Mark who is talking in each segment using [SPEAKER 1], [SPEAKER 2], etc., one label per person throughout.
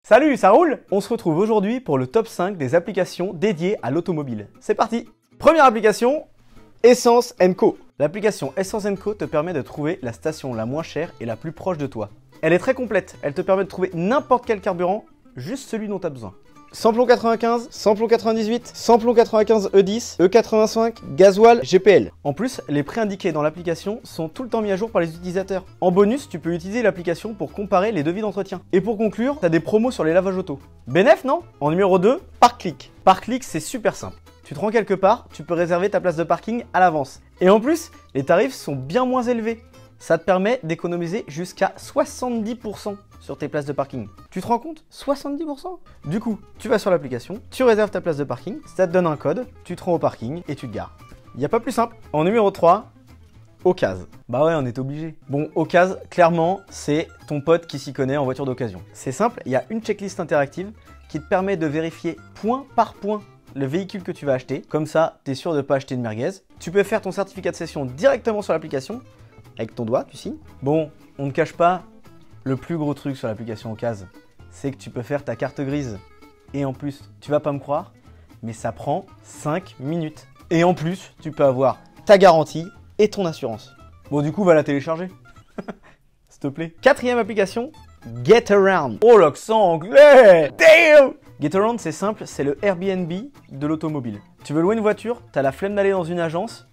[SPEAKER 1] Salut, ça roule? On se retrouve aujourd'hui pour le top 5 des applications dédiées à l'automobile. C'est parti! Première application, Essence & Co. L'application Essence & Co te permet de trouver la station la moins chère et la plus proche de toi. Elle est très complète, elle te permet de trouver n'importe quel carburant, juste celui dont tu as besoin. Samplon 95, samplon 98, samplon 95 E10, E85, gasoil, GPL. En plus, les prix indiqués dans l'application sont tout le temps mis à jour par les utilisateurs. En bonus, tu peux utiliser l'application pour comparer les devis d'entretien. Et pour conclure, tu as des promos sur les lavages auto. Bénef, non? En numéro 2, Parkclick. Parkclick, c'est super simple. Tu te rends quelque part, tu peux réserver ta place de parking à l'avance. Et en plus, les tarifs sont bien moins élevés. Ça te permet d'économiser jusqu'à 70% sur tes places de parking. Tu te rends compte? 70%? Du coup, tu vas sur l'application, tu réserves ta place de parking, ça te donne un code, tu te rends au parking et tu te gares. Il n'y a pas plus simple. En numéro 3, Ocase. Bah ouais, on est obligé. Bon, Ocase, clairement, c'est ton pote qui s'y connaît en voiture d'occasion. C'est simple, il y a une checklist interactive qui te permet de vérifier point par point le véhicule que tu vas acheter. Comme ça, tu es sûr de ne pas acheter de merguez. Tu peux faire ton certificat de cession directement sur l'application. Avec ton doigt, tu signes. Bon, on ne cache pas, le plus gros truc sur l'application Ocase, c'est que tu peux faire ta carte grise. Et en plus, tu vas pas me croire, mais ça prend 5 minutes. Et en plus, tu peux avoir ta garantie et ton assurance. Bon, du coup, va la télécharger. S'il te plaît. Quatrième application, Getaround. Oh, l'accent anglais! Damn! Getaround, c'est simple, c'est le Airbnb de l'automobile. Tu veux louer une voiture, t'as la flemme d'aller dans une agence,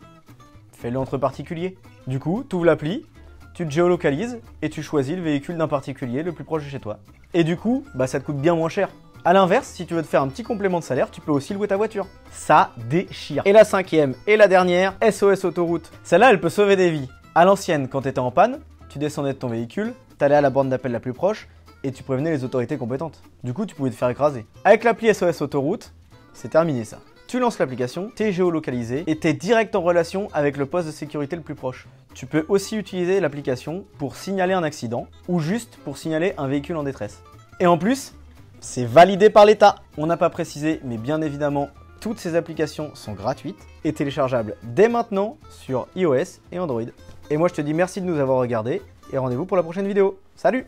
[SPEAKER 1] fais-le entre particuliers. Du coup, tu ouvres l'appli, tu te géolocalises et tu choisis le véhicule d'un particulier le plus proche de chez toi. Et du coup, bah ça te coûte bien moins cher. A l'inverse, si tu veux te faire un petit complément de salaire, tu peux aussi louer ta voiture. Ça déchire. Et la cinquième et la dernière, SOS Autoroute. Celle-là, elle peut sauver des vies. À l'ancienne, quand tu étais en panne, tu descendais de ton véhicule, t'allais à la borne d'appel la plus proche et tu prévenais les autorités compétentes. Du coup, tu pouvais te faire écraser. Avec l'appli SOS Autoroute, c'est terminé ça. Tu lances l'application, t'es géolocalisé et t'es direct en relation avec le poste de sécurité le plus proche. Tu peux aussi utiliser l'application pour signaler un accident ou juste pour signaler un véhicule en détresse. Et en plus, c'est validé par l'État. On n'a pas précisé, mais bien évidemment, toutes ces applications sont gratuites et téléchargeables dès maintenant sur iOS et Android. Et moi, je te dis merci de nous avoir regardés et rendez-vous pour la prochaine vidéo. Salut!